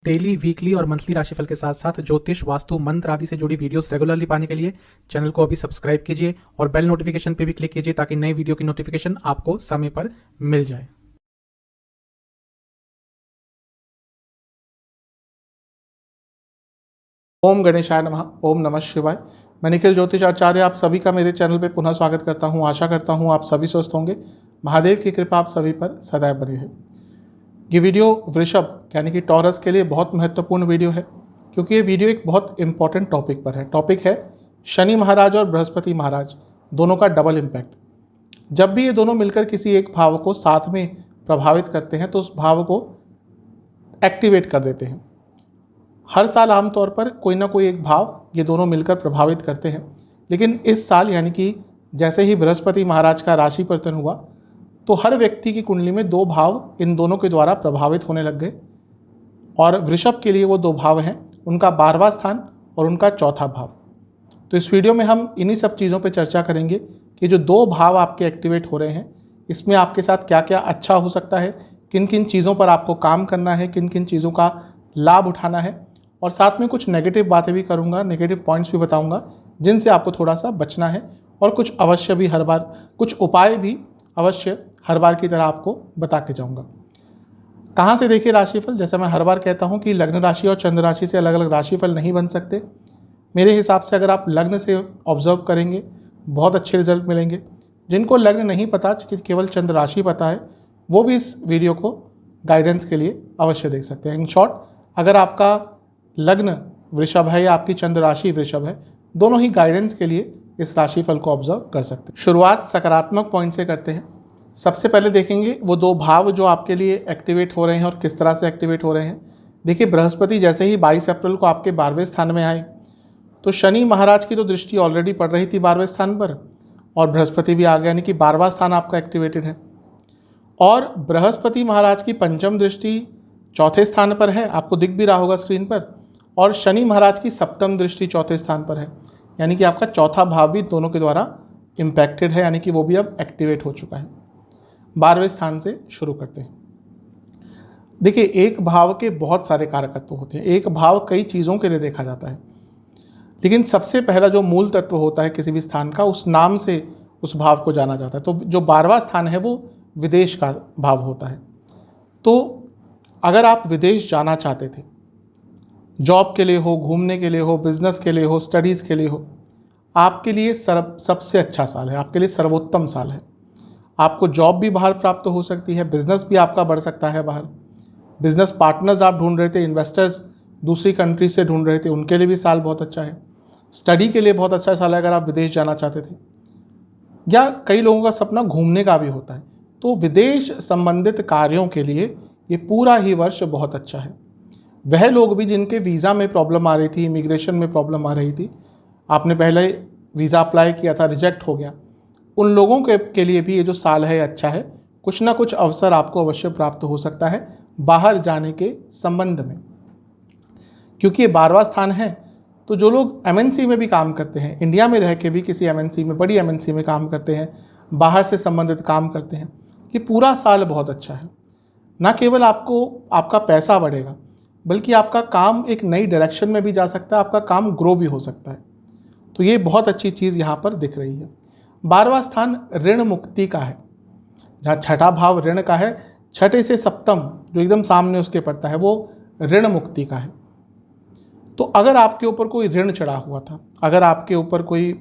Daily, weekly और monthly राशिफल के साथ साथ ज्योतिष, वास्तु, मंत्र आदि से जुड़ी वीडियोस रेगुलरली पाने के लिए चैनल को अभी सब्सक्राइब कीजिए और बेल नोटिफिकेशन पे भी क्लिक कीजिए ताकि नई वीडियो की नोटिफिकेशन आपको समय पर मिल जाए। ओम गणेशाय नमः। ओम नमः शिवाय। मैं निखिल ज्योतिष आचार्य आप सभी का मेरे चैनल पे पुनः स्वागत करता हूँ। आशा करता हूँ आप सभी स्वस्थ होंगे। महादेव की कृपा आप सभी पर सदैव बनी है। ये वीडियो वृषभ यानी कि टॉरस के लिए बहुत महत्वपूर्ण वीडियो है, क्योंकि ये वीडियो एक बहुत इंपॉर्टेंट टॉपिक पर है। टॉपिक है शनि महाराज और बृहस्पति महाराज दोनों का डबल इम्पैक्ट। जब भी ये दोनों मिलकर किसी एक भाव को साथ में प्रभावित करते हैं तो उस भाव को एक्टिवेट कर देते हैं। हर साल आमतौर पर कोई ना कोई एक भाव ये दोनों मिलकर प्रभावित करते हैं, लेकिन इस साल यानी कि जैसे ही बृहस्पति महाराज का राशि परिवर्तन हुआ तो हर व्यक्ति की कुंडली में दो भाव इन दोनों के द्वारा प्रभावित होने लग गए। और वृषभ के लिए वो दो भाव हैं, उनका 12वां स्थान और उनका चौथा भाव। तो इस वीडियो में हम इन्हीं सब चीज़ों पर चर्चा करेंगे कि जो दो भाव आपके एक्टिवेट हो रहे हैं इसमें आपके साथ क्या क्या अच्छा हो सकता है, किन किन चीज़ों पर आपको काम करना है, किन किन चीज़ों का लाभ उठाना है, और साथ में कुछ नेगेटिव बातें भी करूंगा, नेगेटिव पॉइंट्स भी बताऊंगा जिनसे आपको थोड़ा सा बचना है, और कुछ अवश्य भी हर बार कुछ उपाय भी अवश्य हर बार की तरह आपको बता के जाऊंगा। कहाँ से देखिए राशिफल, जैसा मैं हर बार कहता हूँ कि लग्न राशि और चंद्र राशि से अलग अलग राशिफल नहीं बन सकते। मेरे हिसाब से अगर आप लग्न से ऑब्जर्व करेंगे बहुत अच्छे रिजल्ट मिलेंगे। जिनको लग्न नहीं पता, केवल चंद्र राशि पता है, वो भी इस वीडियो को गाइडेंस के लिए अवश्य देख सकते हैं। इन शॉर्ट, अगर आपका लग्न वृषभ है या आपकी चंद्र राशि वृषभ है, दोनों ही गाइडेंस के लिए इस राशिफल को ऑब्जर्व कर सकते हैं। शुरुआत सकारात्मक पॉइंट से करते हैं। सबसे पहले देखेंगे वो दो भाव जो आपके लिए एक्टिवेट हो रहे हैं और किस तरह से एक्टिवेट हो रहे हैं। देखिए, बृहस्पति जैसे ही 22 अप्रैल को आपके 12वें स्थान में आए तो शनि महाराज की तो दृष्टि ऑलरेडी पड़ रही थी 12वें स्थान पर, और बृहस्पति भी आ गया, यानी कि 12वां स्थान आपका एक्टिवेटेड है। और बृहस्पति महाराज की पंचम दृष्टि चौथे स्थान पर है, आपको दिख भी रहा होगा स्क्रीन पर, और शनि महाराज की सप्तम दृष्टि चौथे स्थान पर है, यानी कि आपका चौथा भाव भी दोनों के द्वारा इम्पैक्टेड है, यानी कि वो भी अब एक्टिवेट हो चुका है। 12वें स्थान से शुरू करते हैं। देखिए, एक भाव के बहुत सारे कारकत्व होते हैं, एक भाव कई चीज़ों के लिए देखा जाता है, लेकिन सबसे पहला जो मूल तत्व होता है किसी भी स्थान का, उस नाम से उस भाव को जाना जाता है। तो जो 12वां स्थान है वो विदेश का भाव होता है। तो अगर आप विदेश जाना चाहते थे, जॉब के लिए हो, घूमने के लिए हो, बिजनेस के लिए हो, स्टडीज़ के लिए हो, आपके लिए सबसे अच्छा साल है, आपके लिए सर्वोत्तम साल है। आपको जॉब भी बाहर प्राप्त हो सकती है, बिजनेस भी आपका बढ़ सकता है बाहर। बिजनेस पार्टनर्स आप ढूंढ रहे थे, इन्वेस्टर्स दूसरी कंट्री से ढूंढ रहे थे, उनके लिए भी साल बहुत अच्छा है। स्टडी के लिए बहुत अच्छा साल है अगर आप विदेश जाना चाहते थे, या कई लोगों का सपना घूमने का भी होता है। तो विदेश संबंधित कार्यों के लिए ये पूरा ही वर्ष बहुत अच्छा है। वह लोग भी जिनके वीज़ा में प्रॉब्लम आ रही थी, इमिग्रेशन में प्रॉब्लम आ रही थी, आपने पहले वीज़ा अप्लाई किया था, रिजेक्ट हो गया, उन लोगों के लिए भी ये जो साल है अच्छा है। कुछ ना कुछ अवसर आपको अवश्य प्राप्त हो सकता है बाहर जाने के संबंध में, क्योंकि ये 12वां स्थान है। तो जो लोग एमएनसी में भी काम करते हैं, इंडिया में रह के भी किसी एमएनसी में, बड़ी एमएनसी में काम करते हैं, बाहर से संबंधित काम करते हैं, ये पूरा साल बहुत अच्छा है। ना केवल आपका पैसा बढ़ेगा, बल्कि आपका काम एक नई डायरेक्शन में भी जा सकता है, आपका काम ग्रो भी हो सकता है। तो ये बहुत अच्छी चीज़ यहाँ पर दिख रही है। 12वां स्थान ऋण मुक्ति का है, जहाँ छठा भाव ऋण का है, छठे से सप्तम जो एकदम सामने उसके पड़ता है वो ऋण मुक्ति का है। तो अगर आपके ऊपर कोई ऋण चढ़ा हुआ था, अगर आपके ऊपर कोई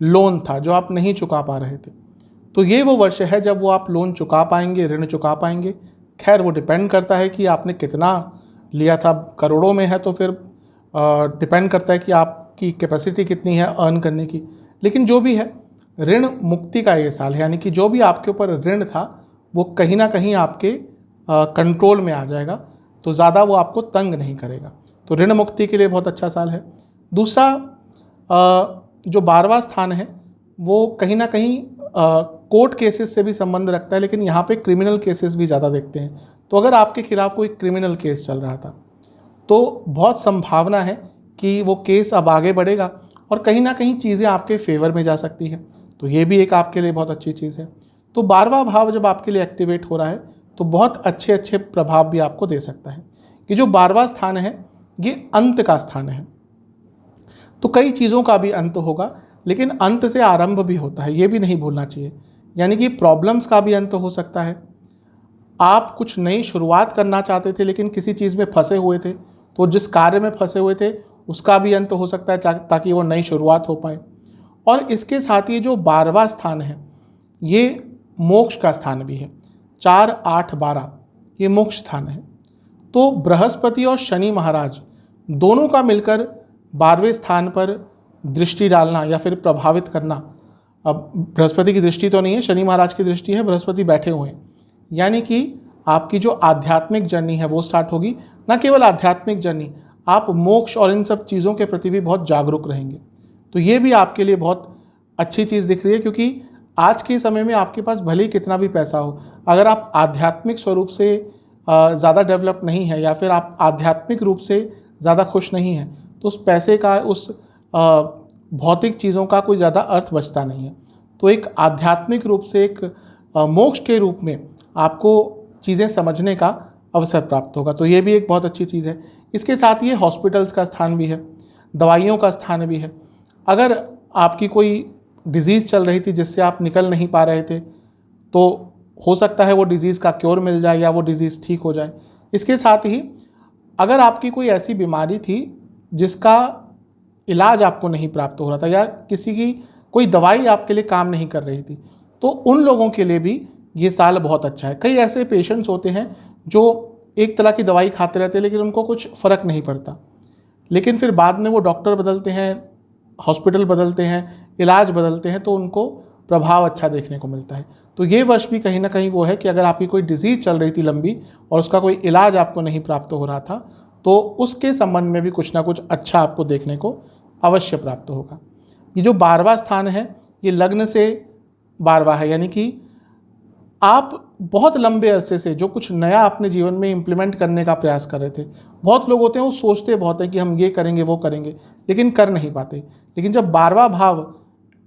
लोन था जो आप नहीं चुका पा रहे थे, तो ये वो वर्ष है जब वो आप लोन चुका पाएंगे, ऋण चुका पाएंगे। खैर, वो डिपेंड करता है कि आपने कितना लिया था। करोड़ों में है तो फिर डिपेंड करता है कि आपकी कैपेसिटी कितनी है अर्न करने की। लेकिन जो भी है, ऋण मुक्ति का ये साल है, यानी कि जो भी आपके ऊपर ऋण था वो कहीं ना कहीं आपके कंट्रोल में आ जाएगा, तो ज़्यादा वो आपको तंग नहीं करेगा। तो ऋण मुक्ति के लिए बहुत अच्छा साल है। दूसरा, जो 12वां स्थान है वो कहीं ना कहीं कोर्ट केसेस से भी संबंध रखता है, लेकिन यहाँ पे क्रिमिनल केसेस भी ज़्यादा देखते हैं। तो अगर आपके खिलाफ कोई क्रिमिनल केस चल रहा था तो बहुत संभावना है कि वो केस अब आगे बढ़ेगा और कहीं ना कहीं चीज़ें आपके फेवर में जा सकती हैं। तो ये भी एक आपके लिए बहुत अच्छी चीज़ है। तो 12वां भाव जब आपके लिए एक्टिवेट हो रहा है तो बहुत अच्छे अच्छे प्रभाव भी आपको दे सकता है। कि जो 12वां स्थान है ये अंत का स्थान है। तो कई चीज़ों का भी अंत होगा, लेकिन अंत से आरंभ भी होता है, ये भी नहीं भूलना चाहिए। यानी कि प्रॉब्लम्स का भी अंत हो सकता है। आप कुछ नई शुरुआत करना चाहते थे लेकिन किसी चीज़ में फंसे हुए थे, तो जिस कार्य में फंसे हुए थे उसका भी अंत हो सकता है ताकि वो नई शुरुआत हो पाए। और इसके साथ ही जो 12वां स्थान है ये मोक्ष का स्थान भी है। 4, 8, 12 ये मोक्ष स्थान है। तो बृहस्पति और शनि महाराज दोनों का मिलकर 12वें स्थान पर दृष्टि डालना या फिर प्रभावित करना। अब बृहस्पति की दृष्टि तो नहीं है, शनि महाराज की दृष्टि है, बृहस्पति बैठे हुए हैं। यानी कि आपकी जो आध्यात्मिक जर्नी है वो स्टार्ट होगी। न केवल आध्यात्मिक जर्नी, आप मोक्ष और इन सब चीज़ों के प्रति भी बहुत जागरूक रहेंगे। तो ये भी आपके लिए बहुत अच्छी चीज़ दिख रही है, क्योंकि आज के समय में आपके पास भले ही कितना भी पैसा हो, अगर आप आध्यात्मिक स्वरूप से ज़्यादा डेवलप नहीं है या फिर आप आध्यात्मिक रूप से ज़्यादा खुश नहीं हैं, तो उस पैसे का, उस भौतिक चीज़ों का कोई ज़्यादा अर्थ बचता नहीं है। तो एक आध्यात्मिक रूप से, एक मोक्ष के रूप में आपको चीज़ें समझने का अवसर प्राप्त होगा। तो ये भी एक बहुत अच्छी चीज़ है। इसके साथ ये हॉस्पिटल्स का स्थान भी है, दवाइयों का स्थान भी है। अगर आपकी कोई डिज़ीज़ चल रही थी जिससे आप निकल नहीं पा रहे थे, तो हो सकता है वो डिज़ीज़ का क्योर मिल जाए या वो डिज़ीज़ ठीक हो जाए। इसके साथ ही अगर आपकी कोई ऐसी बीमारी थी जिसका इलाज आपको नहीं प्राप्त हो रहा था या किसी की कोई दवाई आपके लिए काम नहीं कर रही थी, तो उन लोगों के लिए भी ये साल बहुत अच्छा है। कई ऐसे पेशेंट्स होते हैं जो एक तरह की दवाई खाते रहते हैं लेकिन उनको कुछ फ़र्क नहीं पड़ता, लेकिन फिर बाद में वो डॉक्टर बदलते हैं, हॉस्पिटल बदलते हैं, इलाज बदलते हैं, तो उनको प्रभाव अच्छा देखने को मिलता है। तो ये वर्ष भी कहीं ना कहीं वो है कि अगर आपकी कोई डिज़ीज़ चल रही थी लंबी और उसका कोई इलाज आपको नहीं प्राप्त हो रहा था, तो उसके संबंध में भी कुछ ना कुछ अच्छा आपको देखने को अवश्य प्राप्त होगा। ये जो 12वां स्थान है ये लग्न से 12वां है, यानी कि आप बहुत लंबे अरसे से जो कुछ नया अपने जीवन में इम्प्लीमेंट करने का प्रयास कर रहे थे। बहुत लोग होते हैं वो सोचते बहुत हैं कि हम ये करेंगे वो करेंगे, लेकिन कर नहीं पाते। लेकिन जब 12वां भाव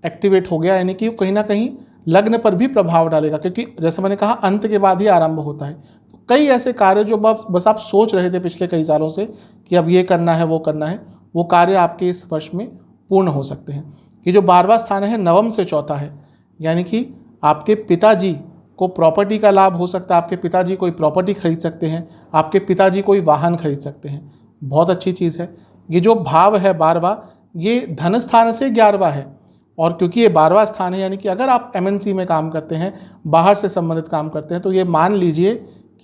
एक्टिवेट हो गया, यानी कि कहीं ना कहीं लग्न पर भी प्रभाव डालेगा, क्योंकि जैसे मैंने कहा अंत के बाद ही आरंभ होता है। तो कई ऐसे कार्य जो बस आप सोच रहे थे पिछले कई सालों से कि अब ये करना है वो करना है, वो कार्य आपके इस वर्ष में पूर्ण हो सकते हैं। ये जो 12वां स्थान है नवम से चौथा है, यानी कि आपके पिताजी को प्रॉपर्टी का लाभ हो सकता है। आपके पिताजी कोई प्रॉपर्टी खरीद सकते हैं, आपके पिताजी कोई वाहन खरीद सकते हैं। बहुत अच्छी चीज़ है। ये जो भाव है 12वां, ये धन स्थान से 11वां है, और क्योंकि ये 12वां स्थान है, यानी कि अगर आप MNC में काम करते हैं, बाहर से संबंधित काम करते हैं, तो ये मान लीजिए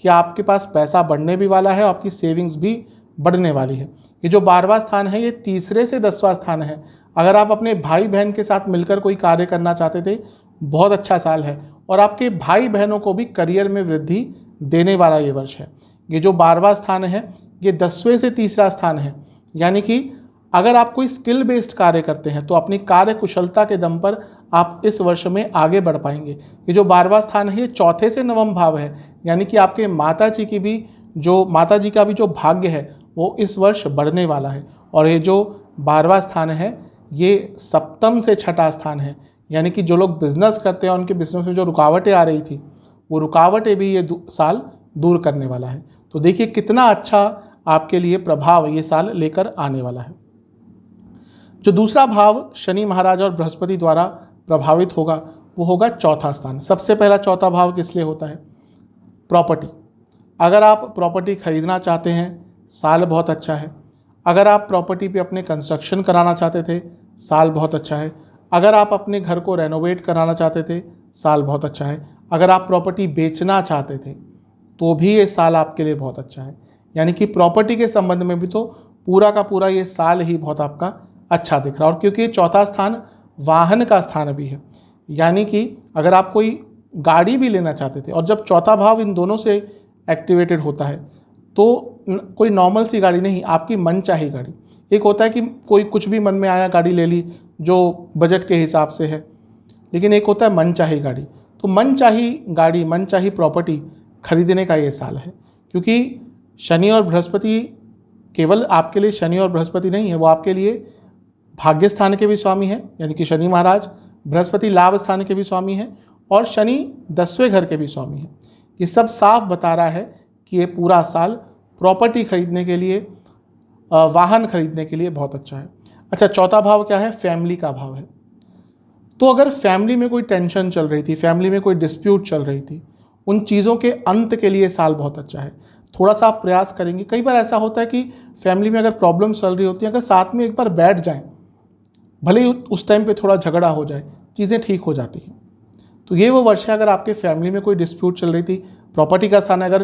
कि आपके पास पैसा बढ़ने भी वाला है, आपकी सेविंग्स भी बढ़ने वाली है। ये जो 12वां स्थान है ये तीसरे से 10वां स्थान है। अगर आप अपने भाई बहन के साथ मिलकर कोई कार्य करना चाहते थे, बहुत अच्छा साल है, और आपके भाई बहनों को भी करियर में वृद्धि देने वाला ये वर्ष है। ये जो 12वां स्थान है ये 10वें से तीसरा स्थान है, यानी कि अगर आप कोई स्किल बेस्ड कार्य करते हैं तो अपनी कार्य कुशलता के दम पर आप इस वर्ष में आगे बढ़ पाएंगे। ये जो 12वां स्थान है ये चौथे से नवम भाव है, यानी कि आपके माता जी का भी जो भाग्य है वो इस वर्ष बढ़ने वाला है। और ये जो 12वां स्थान है ये सप्तम से छठा स्थान है, यानी कि जो लोग बिजनेस करते हैं उनके बिजनेस में जो रुकावटें आ रही थी वो रुकावटें भी ये साल दूर करने वाला है। तो देखिए कितना अच्छा आपके लिए प्रभाव ये साल लेकर आने वाला है। जो दूसरा भाव शनि महाराज और बृहस्पति द्वारा प्रभावित होगा वो होगा चौथा स्थान। सबसे पहला चौथा भाव किस लिए होता है? प्रॉपर्टी। अगर आप प्रॉपर्टी खरीदना चाहते हैं साल बहुत अच्छा है। अगर आप प्रॉपर्टी पे अपने कंस्ट्रक्शन कराना चाहते थे साल बहुत अच्छा है। अगर आप अपने घर को रेनोवेट कराना चाहते थे साल बहुत अच्छा है। अगर आप प्रॉपर्टी बेचना चाहते थे तो भी ये साल आपके लिए बहुत अच्छा है। यानी कि प्रॉपर्टी के संबंध में भी तो पूरा का पूरा ये साल ही बहुत आपका अच्छा दिख रहा है। और क्योंकि चौथा स्थान वाहन का स्थान भी है, यानी कि अगर आप कोई गाड़ी भी लेना चाहते थे, और जब चौथा भाव इन दोनों से एक्टिवेटेड होता है तो कोई नॉर्मल सी गाड़ी नहीं, आपकी मनचाही गाड़ी। एक होता है कि कोई कुछ भी मन में आया गाड़ी ले ली जो बजट के हिसाब से है, लेकिन एक होता है मनचाही गाड़ी। तो मनचाही गाड़ी, मनचाही प्रॉपर्टी खरीदने का ये साल है, क्योंकि शनि और बृहस्पति केवल आपके लिए शनि और बृहस्पति नहीं है, वो आपके लिए भाग्य स्थान के भी स्वामी हैं, यानी कि शनि महाराज। बृहस्पति लाभ स्थान के भी स्वामी हैं और शनि 10वें घर के भी स्वामी हैं। ये सब साफ बता रहा है कि ये पूरा साल प्रॉपर्टी खरीदने के लिए, वाहन खरीदने के लिए बहुत अच्छा है। अच्छा, चौथा भाव क्या है? फैमिली का भाव है। तो अगर फैमिली में कोई टेंशन चल रही थी, फैमिली में कोई डिस्प्यूट चल रही थी, उन चीज़ों के अंत के लिए साल बहुत अच्छा है। थोड़ा सा आप प्रयास करेंगे। कई बार ऐसा होता है कि फैमिली में अगर प्रॉब्लम चल रही होती है, अगर साथ में एक बार बैठ जाएं, भले ही उस टाइम पे थोड़ा झगड़ा हो जाए, चीज़ें ठीक हो जाती हैं। तो ये वो वर्ष है, अगर आपके फैमिली में कोई डिस्प्यूट चल रही थी, प्रॉपर्टी का स्थान है, अगर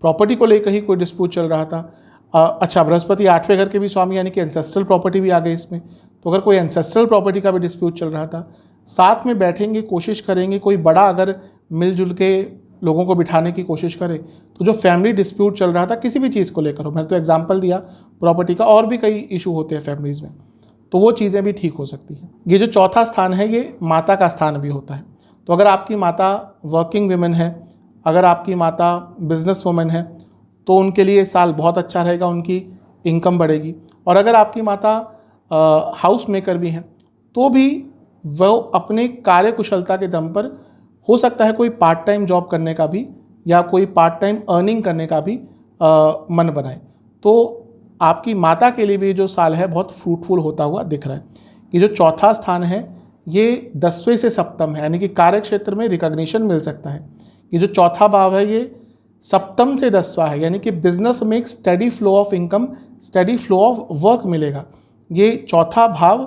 प्रॉपर्टी को लेकर ही कोई डिस्प्यूट चल रहा था। अच्छा, बृहस्पति 8वें घर के भी स्वामी, यानी कि एंसेस्ट्रल प्रॉपर्टी भी आ गई इसमें। तो अगर कोई एंसेस्ट्रल प्रॉपर्टी का भी डिस्प्यूट चल रहा था, साथ में बैठेंगे, कोशिश करेंगे, कोई बड़ा अगर मिलजुल के लोगों को बिठाने की कोशिश करे, तो जो फैमिली डिस्प्यूट चल रहा था किसी भी चीज़ को लेकर हो, मैंने तो एग्जांपल दिया प्रॉपर्टी का, और भी कई इशू होते हैं फैमिलीज़ में, तो वो चीज़ें भी ठीक हो सकती हैं। ये जो चौथा स्थान है, ये माता का स्थान भी होता है। तो अगर आपकी माता वर्किंग वुमेन है, अगर आपकी माता बिजनेस वुमेन है, तो उनके लिए साल बहुत अच्छा रहेगा, उनकी इनकम बढ़ेगी। और अगर आपकी माता हाउस मेकर भी हैं, तो भी वो अपने कार्य कुशलता के दम पर हो सकता है कोई पार्ट टाइम जॉब करने का भी, या कोई पार्ट टाइम अर्निंग करने का भी मन बनाए। तो आपकी माता के लिए भी जो साल है बहुत फ्रूटफुल होता हुआ दिख रहा है। ये जो चौथा स्थान है, ये 10वें से सप्तम है, यानी कि कार्य क्षेत्र में रिकॉग्निशन मिल सकता है। ये जो चौथा भाव है, ये सप्तम से 10वां है, यानी कि बिजनेस में एक steady flow of income, steady flow of work मिलेगा। ये चौथा भाव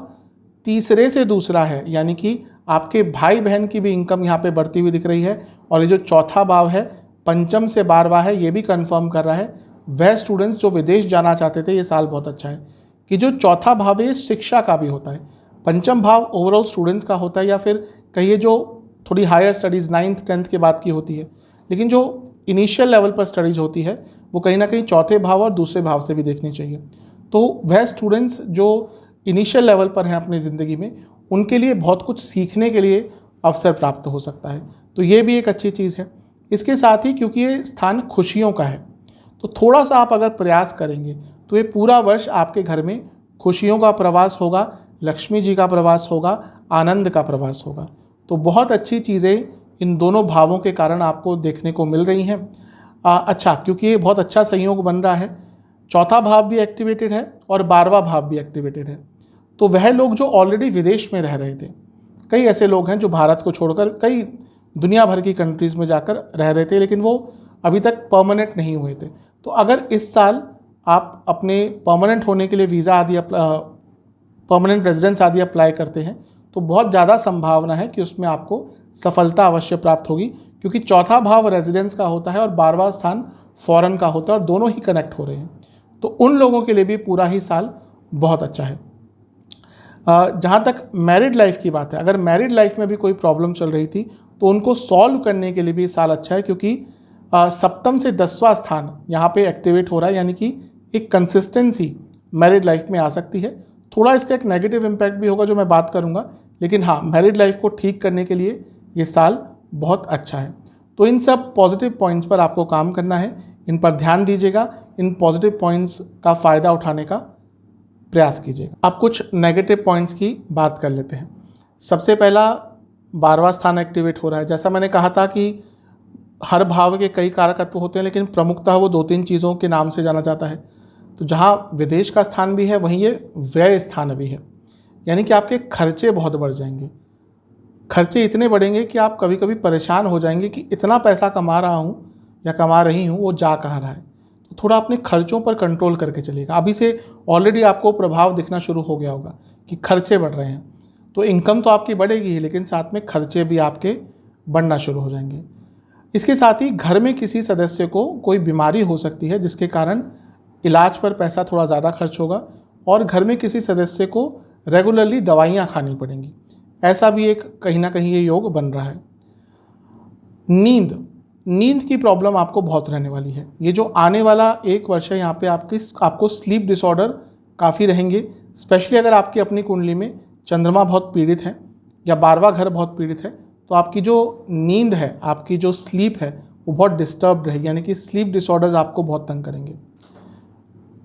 तीसरे से दूसरा है, यानी कि आपके भाई बहन की भी इनकम यहाँ पे बढ़ती हुई दिख रही है। और ये जो चौथा भाव है, पंचम से 12वां है, ये भी कंफर्म कर रहा है वह स्टूडेंट्स जो विदेश जाना चाहते थे, ये साल बहुत अच्छा है। कि जो चौथा भाव है, शिक्षा का भी होता है। पंचम भाव ओवरऑल स्टूडेंट्स का होता है, या फिर कहिए जो थोड़ी हायर स्टडीज़ 9th 10th के बाद की होती है, लेकिन जो इनिशियल लेवल पर स्टडीज़ होती है, वो कहीं ना कहीं चौथे भाव और दूसरे भाव से भी देखनी चाहिए। तो वह स्टूडेंट्स जो इनिशियल लेवल पर हैं अपनी ज़िंदगी में, उनके लिए बहुत कुछ सीखने के लिए अवसर प्राप्त हो सकता है। तो ये भी एक अच्छी चीज़ है। इसके साथ ही क्योंकि ये स्थान खुशियों का है, तो थोड़ा सा आप अगर प्रयास करेंगे, तो ये पूरा वर्ष आपके घर में खुशियों का प्रवास होगा, लक्ष्मी जी का प्रवास होगा, आनंद का प्रवास होगा। तो बहुत अच्छी चीज़ें इन दोनों भावों के कारण आपको देखने को मिल रही हैं। अच्छा, क्योंकि ये बहुत अच्छा संयोग बन रहा है, चौथा भाव भी एक्टिवेटेड है और 12वां भाव भी एक्टिवेटेड है। तो वह लोग जो ऑलरेडी विदेश में रह रहे थे, कई ऐसे लोग हैं जो भारत को छोड़कर कई दुनिया भर की कंट्रीज़ में जाकर रह रहे थे, लेकिन वो अभी तक परमानेंट नहीं हुए थे। तो अगर इस साल आप अपने परमानेंट होने के लिए वीज़ा आदि, परमानेंट रेजिडेंस आदि अप्लाई करते हैं, तो बहुत ज़्यादा संभावना है कि उसमें आपको सफलता अवश्य प्राप्त होगी, क्योंकि चौथा भाव रेजिडेंस का होता है और 12वां स्थान फॉरेन का होता है, और दोनों ही कनेक्ट हो रहे हैं। तो उन लोगों के लिए भी पूरा ही साल बहुत अच्छा है। जहाँ तक मैरिड लाइफ की बात है, अगर मैरिड लाइफ में भी कोई प्रॉब्लम चल रही थी, तो उनको सॉल्व करने के लिए भी साल अच्छा है, क्योंकि सप्तम से 10वां स्थान यहाँ पे एक्टिवेट हो रहा है, यानी कि एक कंसिस्टेंसी मैरिड लाइफ में आ सकती है। थोड़ा इसका एक नेगेटिव इम्पैक्ट भी होगा जो मैं बात करूँगा, लेकिन हाँ, मैरिड लाइफ को ठीक करने के लिए ये साल बहुत अच्छा है। तो इन सब पॉजिटिव पॉइंट्स पर आपको काम करना है, इन पर ध्यान दीजिएगा, इन पॉजिटिव पॉइंट्स का फ़ायदा उठाने का प्रयास कीजिएगा। अब कुछ नेगेटिव पॉइंट्स की बात कर लेते हैं। सबसे पहला, 12वां स्थान एक्टिवेट हो रहा है। जैसा मैंने कहा था कि हर भाव के कई कारकत्व होते हैं, लेकिन प्रमुखतः वो 2-3 चीज़ों के नाम से जाना जाता है। तो जहाँ विदेश का स्थान भी है, वहीं ये व्यय स्थान भी है, यानी कि आपके खर्चे बहुत बढ़ जाएंगे। खर्चे इतने बढ़ेंगे कि आप कभी कभी परेशान हो जाएंगे कि इतना पैसा कमा रहा हूँ या कमा रही हूँ, वो जा कहाँ रहा है। तो थोड़ा अपने खर्चों पर कंट्रोल करके चलिएगा। अभी से ऑलरेडी आपको प्रभाव दिखना शुरू हो गया होगा कि खर्चे बढ़ रहे हैं। तो इनकम तो आपकी बढ़ेगी ही, लेकिन साथ में खर्चे भी आपके बढ़ना शुरू हो जाएंगे। इसके साथ ही घर में किसी सदस्य को कोई बीमारी हो सकती है, जिसके कारण इलाज पर पैसा थोड़ा ज़्यादा खर्च होगा, और घर में किसी सदस्य को रेगुलरली दवाइयाँ खानी पड़ेंगी। ऐसा भी एक कहीं ना कहीं ये योग बन रहा है। नींद की प्रॉब्लम आपको बहुत रहने वाली है। ये जो आने वाला एक वर्ष है, यहाँ पे आपको स्लीप डिसऑर्डर काफ़ी रहेंगे, स्पेशली अगर आपकी अपनी कुंडली में चंद्रमा बहुत पीड़ित है या 12वां घर बहुत पीड़ित है, तो आपकी जो नींद है, आपकी जो स्लीप है, वो बहुत डिस्टर्ब्ड रहेगी, यानी कि स्लीप डिसऑर्डर्स आपको बहुत तंग करेंगे।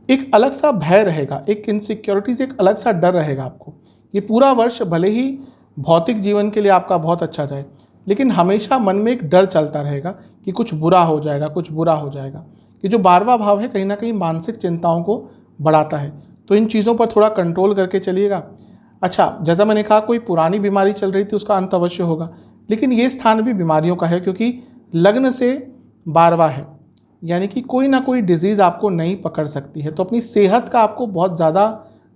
एक अलग सा भय रहेगा, एक इनसिक्योरिटीज़, एक अलग सा डर रहेगा आपको। ये पूरा वर्ष भले ही भौतिक जीवन के लिए आपका बहुत अच्छा जाए, लेकिन हमेशा मन में एक डर चलता रहेगा कि कुछ बुरा हो जाएगा, कुछ बुरा हो जाएगा। कि जो 12वां भाव है कहीं ना कहीं मानसिक चिंताओं को बढ़ाता है। तो इन चीज़ों पर थोड़ा कंट्रोल करके चलिएगा। अच्छा, जैसा मैंने कहा कोई पुरानी बीमारी चल रही थी उसका अंत अवश्य होगा, लेकिन ये स्थान भी बीमारियों का है क्योंकि लग्न से 12वां है, यानी कि कोई ना कोई डिजीज़ आपको नहीं पकड़ सकती है। तो अपनी सेहत का आपको बहुत ज़्यादा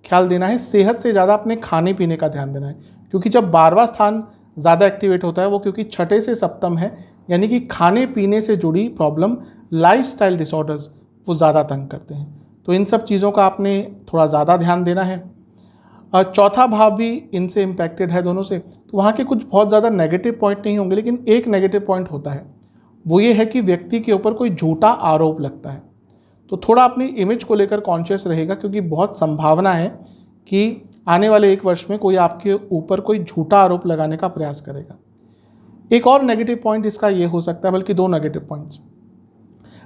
ख्याल देना है, सेहत से ज़्यादा अपने खाने पीने का ध्यान देना है, क्योंकि जब 12वां स्थान ज़्यादा एक्टिवेट होता है वो क्योंकि छठे से सप्तम है, यानी कि खाने पीने से जुड़ी प्रॉब्लम, लाइफस्टाइल डिसऑर्डर्स वो ज़्यादा तंग करते हैं। तो इन सब चीज़ों का आपने थोड़ा ज़्यादा ध्यान देना है। चौथा भाव भी इनसे इम्पैक्टेड है दोनों से, तो वहाँ के कुछ बहुत ज़्यादा नेगेटिव पॉइंट नहीं होंगे, लेकिन एक नेगेटिव पॉइंट होता है, वो ये है कि व्यक्ति के ऊपर कोई झूठा आरोप लगता है। तो थोड़ा अपनी इमेज को लेकर कॉन्शियस रहेगा, क्योंकि बहुत संभावना है कि आने वाले 1 वर्ष में कोई आपके ऊपर कोई झूठा आरोप लगाने का प्रयास करेगा। एक और नेगेटिव पॉइंट इसका ये हो सकता है, बल्कि 2 नेगेटिव पॉइंट्स।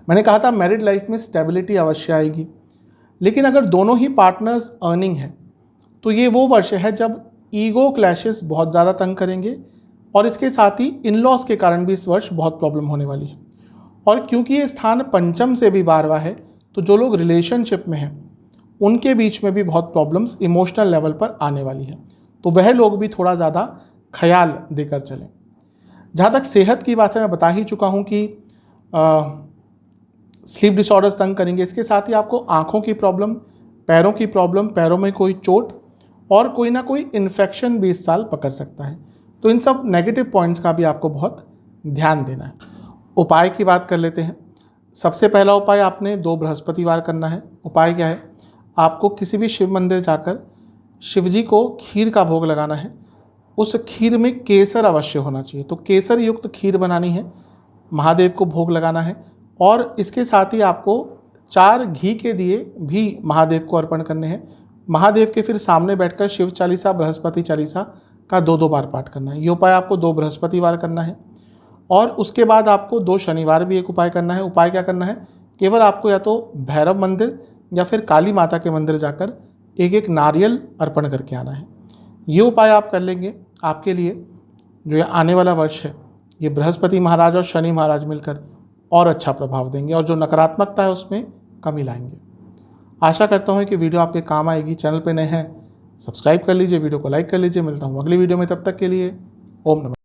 मैंने कहा था मैरिड लाइफ में स्टेबिलिटी अवश्य आएगी, लेकिन अगर दोनों ही पार्टनर्स अर्निंग है तो ये वो वर्ष है जब ईगो क्लैशेस बहुत ज़्यादा तंग करेंगे, और इसके साथ ही इन लॉज के कारण भी इस वर्ष बहुत प्रॉब्लम होने वाली है। और क्योंकि ये स्थान पंचम से भी 12वां है, तो जो लोग रिलेशनशिप में हैं उनके बीच में भी बहुत प्रॉब्लम्स इमोशनल लेवल पर आने वाली है, तो वह लोग भी थोड़ा ज़्यादा ख्याल देकर चलें। जहाँ तक सेहत की बात है, मैं बता ही चुका हूँ कि स्लीप डिसऑर्डर्स तंग करेंगे, इसके साथ ही आपको आँखों की प्रॉब्लम, पैरों की प्रॉब्लम, पैरों में कोई चोट और कोई ना कोई इन्फेक्शन भी इस साल पकड़ सकता है। तो इन सब नेगेटिव पॉइंट्स का भी आपको बहुत ध्यान देना है। उपाय की बात कर लेते हैं। सबसे पहला उपाय आपने 2 बृहस्पतिवार करना है। उपाय क्या है? आपको किसी भी शिव मंदिर जाकर शिव जी को खीर का भोग लगाना है। उस खीर में केसर अवश्य होना चाहिए, तो केसर युक्त खीर बनानी है, महादेव को भोग लगाना है, और इसके साथ ही आपको 4 घी के दिए भी महादेव को अर्पण करने हैं। महादेव के फिर सामने बैठकर शिव चालीसा, बृहस्पति चालीसा का 2-2 बार पाठ करना है। ये उपाय आपको 2 बृहस्पतिवार करना है, और उसके बाद आपको 2 शनिवार भी एक उपाय करना है। उपाय क्या करना है? केवल आपको या तो भैरव मंदिर या फिर काली माता के मंदिर जाकर एक नारियल अर्पण करके आना है। ये उपाय आप कर लेंगे, आपके लिए जो ये आने वाला वर्ष है, ये बृहस्पति महाराज और शनि महाराज मिलकर और अच्छा प्रभाव देंगे, और जो नकारात्मकता है उसमें कमी लाएंगे। आशा करता हूँ कि वीडियो आपके काम आएगी। चैनल पे नए हैं सब्सक्राइब कर लीजिए, वीडियो को लाइक कर लीजिए। मिलता हूँ अगली वीडियो में, तब तक के लिए ओम नमः।